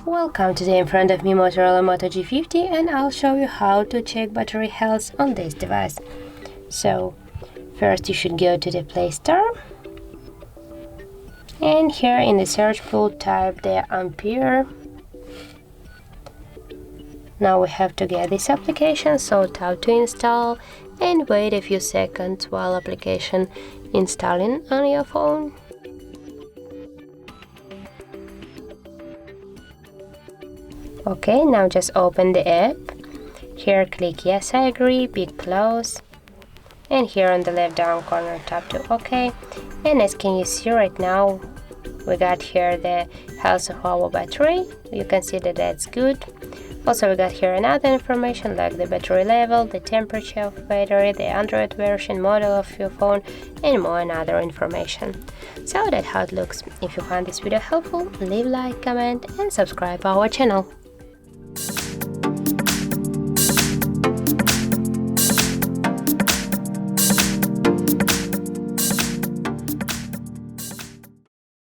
Welcome, today in front of me Motorola Moto G50, and I'll show you how to check battery health on this device. So first you should go to the Play Store, and here in the search pool type the Ampere. Now we have to get this application, so tap to install and wait a few seconds while application installing on your phone. Okay, now just open the app. Here click yes, I agree, big close, and here on the left down corner tap to OK. And as can you see right now, we got here the health of our battery. You can see that that's good. Also we got here another information like the battery level, the temperature of battery, the Android version, model of your phone, and more and other information. So that's how it looks. If you found this video helpful, leave a like, comment and subscribe our channel.